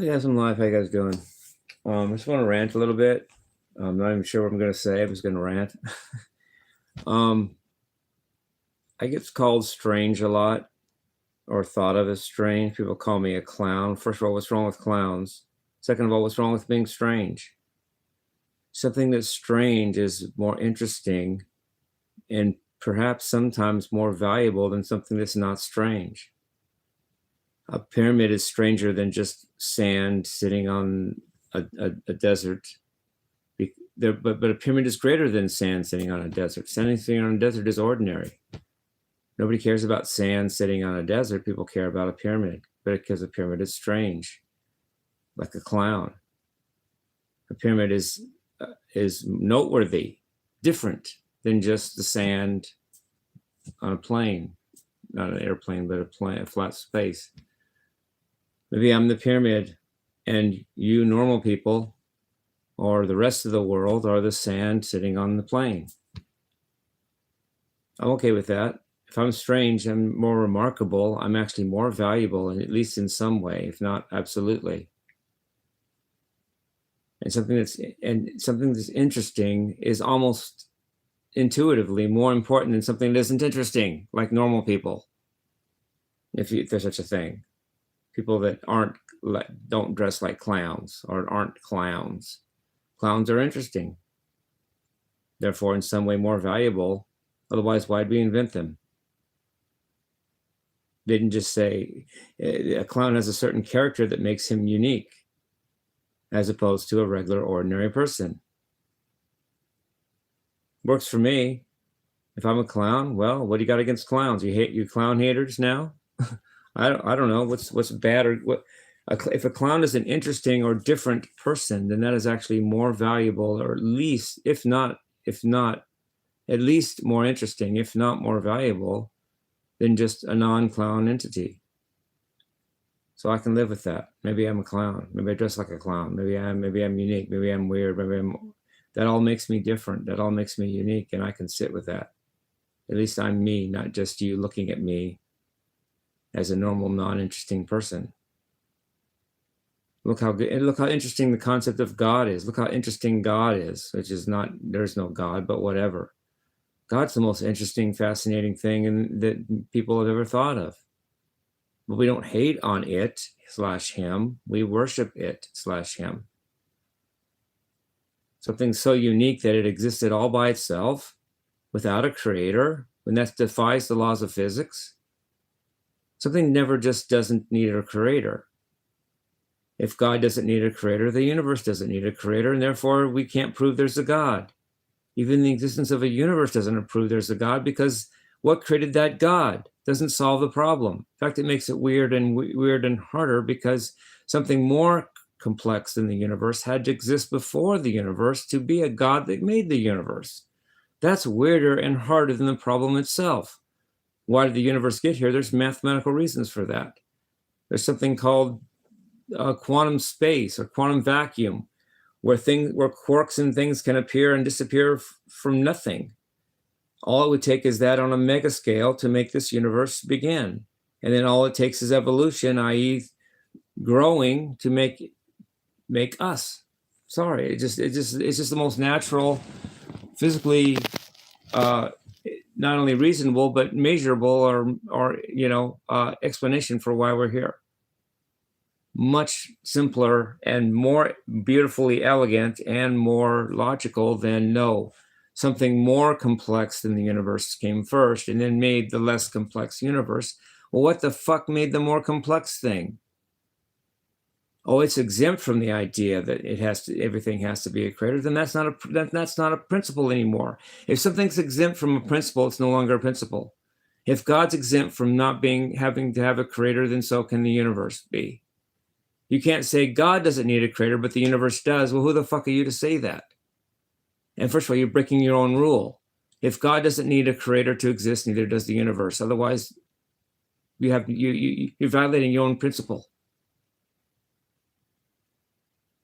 Yeah, some life. How you guys doing? I just want to rant a little bit. I'm not even sure what I'm going to say. I'm just going to rant. um, I get called strange a lot, or thought of as strange. People call me a clown. First of all, what's wrong with clowns? Second of all, what's wrong with being strange? Something that's strange is more interesting and perhaps sometimes more valuable than something that's not strange. A pyramid is stranger than just sand sitting on a desert. But a pyramid is greater than sand sitting on a desert. Sand sitting on a desert is ordinary. Nobody cares about sand sitting on a desert. People care about a pyramid, but because a pyramid is strange, like a clown. A pyramid is noteworthy, different than just the sand on a plane, not an airplane, but a flat space. Maybe I'm the pyramid, and you normal people, or the rest of the world, are the sand sitting on the plane. I'm okay with that. If I'm strange, I'm more remarkable. I'm actually more valuable, at least in some way, if not absolutely. And something that's interesting is almost intuitively more important than something that isn't interesting, like normal people. If there's such a thing, people that don't dress like clowns or aren't clowns. Clowns are interesting, therefore in some way more valuable. Otherwise, why'd we invent them? They didn't just say a clown has a certain character that makes him unique, as opposed to a regular, ordinary person. Works for me. If I'm a clown, well, what do you got against clowns? You clown haters now? I don't know what's bad or what. If a clown is an interesting or different person, then that is actually more valuable, or at least, if not, at least more interesting, if not more valuable, than just a non-clown entity. So I can live with that. Maybe I'm a clown. Maybe I dress like a clown. Maybe I'm unique. Maybe I'm weird. That all makes me different. That all makes me unique, and I can sit with that. At least I'm me, not just you looking at me as a normal, non-interesting person. Look how good, and look how interesting the concept of God is. Look how interesting God is, which is not, there's no God, but whatever. God's the most interesting, fascinating thing that people have ever thought of. But we don't hate on it / him. We worship it / him. Something so unique that it existed all by itself without a creator, when that defies the laws of physics. Something never just doesn't need a creator. If God doesn't need a creator, the universe doesn't need a creator, and therefore we can't prove there's a God. Even the existence of a universe doesn't prove there's a God, because what created that God doesn't solve the problem. In fact, it makes it weird and harder, because something more complex than the universe had to exist before the universe to be a God that made the universe. That's weirder and harder than the problem itself. Why did the universe get here? There's mathematical reasons for that. There's something called quantum space or quantum vacuum, where quarks and things can appear and disappear from nothing. All it would take is that on a mega scale to make this universe begin. And then all it takes is evolution, i.e. growing, to make us. Sorry, it's just the most natural, physically not only reasonable but measurable or explanation for why we're here. Much simpler and more beautifully elegant and more logical than something more complex than the universe came first and then made the less complex universe. Well, what the fuck made the more complex thing? Oh, it's exempt from the idea that everything has to be a creator. Then that's not a principle anymore. If something's exempt from a principle, it's no longer a principle. If God's exempt from not having to have a creator, then so can the universe be. You can't say God doesn't need a creator, but the universe does. Well, who the fuck are you to say that? And first of all, you're breaking your own rule. If God doesn't need a creator to exist, neither does the universe. Otherwise, you're violating your own principle.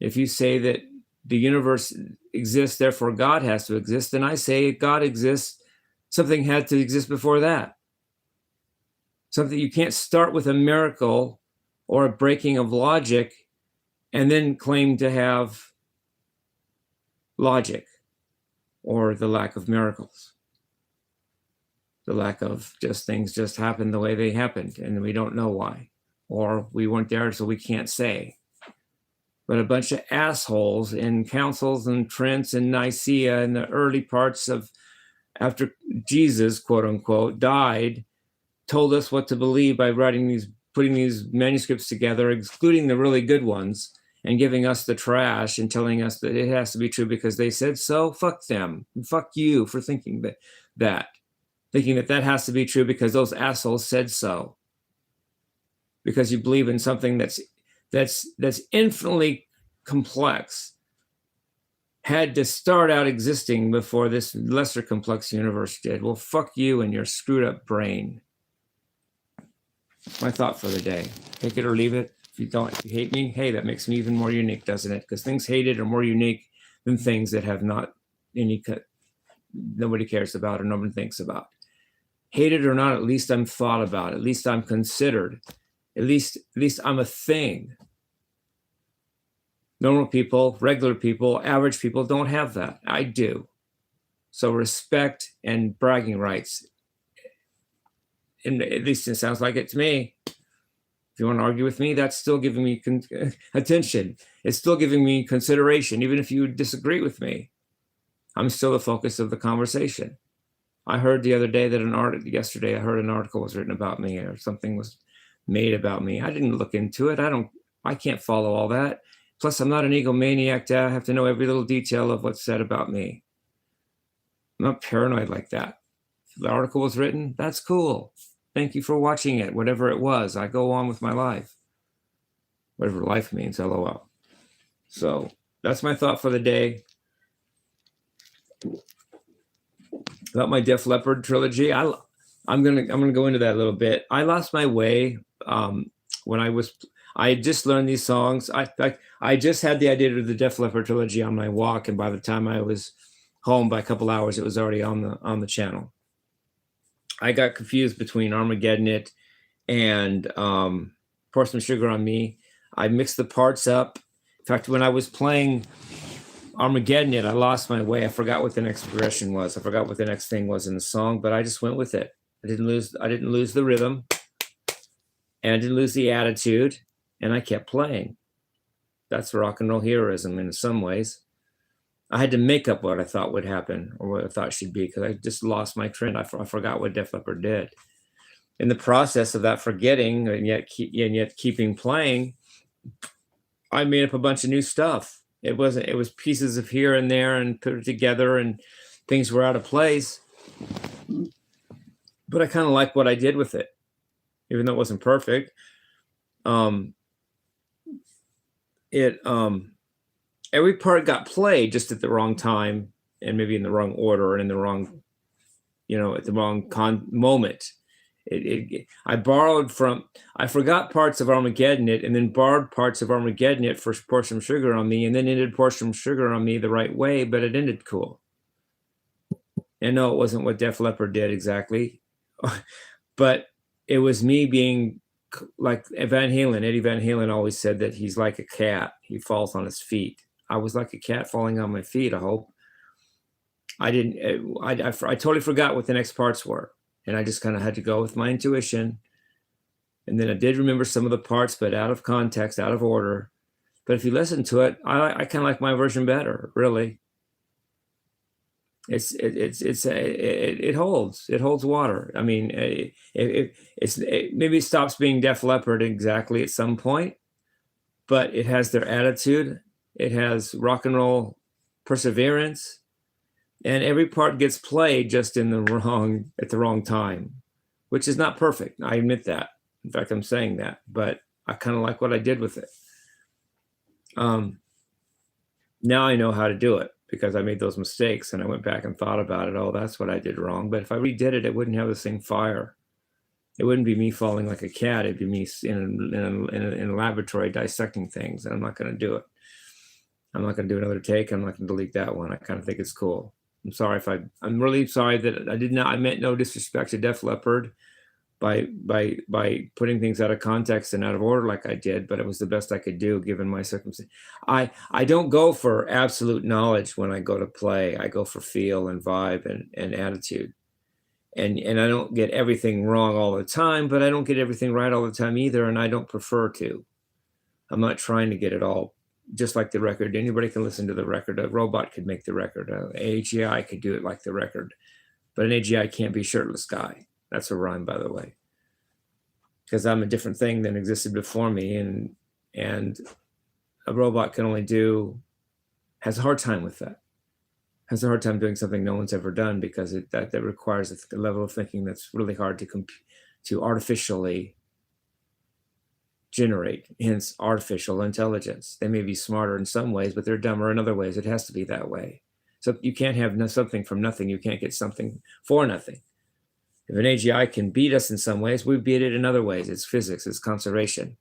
If you say that the universe exists, therefore God has to exist, then I say God exists, something had to exist before that. Something, you can't start with a miracle or a breaking of logic and then claim to have logic or the lack of miracles, the lack of just things just happened the way they happened and we don't know why, or we weren't there so we can't say. But a bunch of assholes in councils and Trent and Nicaea in the early parts of after Jesus, quote unquote, died, told us what to believe by putting these manuscripts together, excluding the really good ones, and giving us the trash and telling us that it has to be true because they said so. Fuck them. Fuck you for thinking that has to be true because those assholes said so. Because you believe in something that's infinitely complex, had to start out existing before this lesser complex universe did. Well, fuck you and your screwed up brain. My thought for the day. Take it or leave it. If you hate me, hey, that makes me even more unique, doesn't it? Because things hated are more unique than things that have not nobody cares about or nobody thinks about. Hated or not, at least I'm thought about. At least I'm considered. At least I'm a thing. Normal people, regular people, average people don't have that. I do. So respect and bragging rights. And at least it sounds like it to me. If you want to argue with me, that's still giving me attention. It's still giving me consideration, even if you disagree with me. I'm still the focus of the conversation. I heard the other day that yesterday I heard an article was written about me or something was made about me. I didn't look into it. I can't follow all that. Plus, I'm not an egomaniac to have to know every little detail of what's said about me. I'm not paranoid like that. If the article was written, that's cool. Thank you for watching it, whatever it was. I go on with my life. Whatever life means, LOL. So that's my thought for the day. About my Def Leppard trilogy, I'm gonna go into that a little bit. I lost my way when I had just learned these songs. I just had the idea of the Def Leppard trilogy on my walk, and by the time I was home by a couple hours, it was already on the channel. I got confused between Armageddon It and Pour Some Sugar on Me. I mixed the parts up. In fact, when I was playing Armageddon It, I lost my way. I forgot what the next progression was. I forgot what the next thing was in the song, but I just went with it. I didn't lose the rhythm, and I didn't lose the attitude, and I kept playing. That's rock and roll heroism in some ways. I had to make up what I thought would happen or what I thought should be because I just lost my trend. I forgot what Def Leppard did. In the process of that forgetting and yet keeping playing, I made up a bunch of new stuff. It was pieces of here and there and put it together and things were out of place. But I kind of like what I did with it, even though it wasn't perfect. Every part got played just at the wrong time and maybe in the wrong order and in the wrong, at the wrong moment. I forgot parts of Armageddon It and then borrowed parts of Armageddon It for Pour Some Sugar on Me and then ended Pour Some Sugar on Me the right way, but it ended cool. And no, it wasn't what Def Leppard did exactly, but it was me being like Eddie Van Halen always said that he's like a cat. He falls on his feet. I was like a cat falling on my feet, I hope. I totally forgot what the next parts were. And I just kind of had to go with my intuition. And then I did remember some of the parts, but out of context, out of order. But if you listen to it, I kind of like my version better, really. It holds water. I mean, maybe it stops being Def Leppard exactly at some point, but it has their attitude. It has rock and roll perseverance, and every part gets played just at the wrong time, which is not perfect. I admit that. In fact, I'm saying that, but I kind of like what I did with it. Now I know how to do it because I made those mistakes and I went back and thought about it. Oh, that's what I did wrong. But if I redid it, it wouldn't have the same fire. It wouldn't be me falling like a cat. It'd be me in a laboratory dissecting things, and I'm not going to do it. I'm not going to do another take. I'm not going to delete that one. I kind of think it's cool. I'm sorry I'm really sorry that I meant no disrespect to Def Leppard. by putting things out of context and out of order like I did, but it was the best I could do given my circumstance. I don't go for absolute knowledge when I go to play. I go for feel and vibe and attitude. And I don't get everything wrong all the time, but I don't get everything right all the time either, and I don't prefer to. I'm not trying to get it all just like the record. Anybody can listen to the record. A robot could make the record. An AGI could do it like the record. But an AGI can't be Shirtless Guy. That's a rhyme, by the way. Because I'm a different thing than existed before me, and a robot can only has a hard time with that. Has a hard time doing something no one's ever done, because that requires a level of thinking that's really hard to artificially generate, hence artificial intelligence. They may be smarter in some ways, but they're dumber in other ways. It has to be that way. So you can't have something from nothing. You can't get something for nothing. If an AGI can beat us in some ways, we beat it in other ways. It's physics, it's conservation.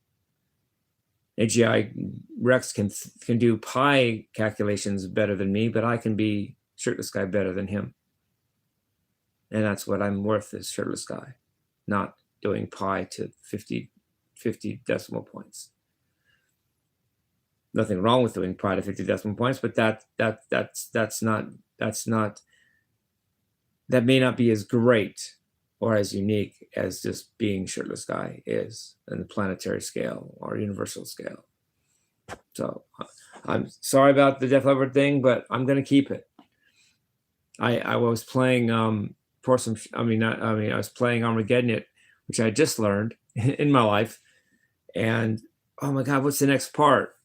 AGI Rex can do pi calculations better than me, but I can be Shirtless Guy better than him. And that's what I'm worth, is Shirtless Guy, not doing pi to 50 decimal points. Nothing wrong with doing pi to 50 decimal points, but that may not be as great or as unique as just being Shirtless Guy is in the planetary scale or universal scale. So I'm sorry about the Def Leppard thing, but I'm going to keep it. I was playing I was playing Armageddon, which I just learned in my life, and oh my God, what's the next part?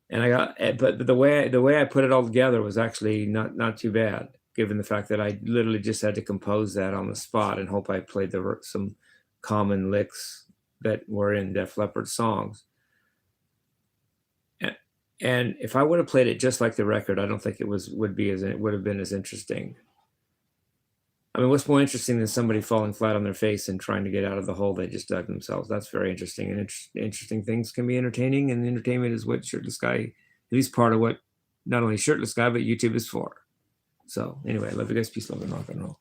And but the way I put it all together was actually not too bad, given the fact that I literally just had to compose that on the spot and hope I played some common licks that were in Def Leppard songs. And if I would have played it just like the record, I don't think it would have been as interesting. I mean, what's more interesting than somebody falling flat on their face and trying to get out of the hole they just dug themselves? That's very interesting. And interesting things can be entertaining, and entertainment is what Shirtless Guy, at least part of what not only Shirtless Guy, but YouTube is for. So anyway, I love you guys. Peace, love, and rock and roll.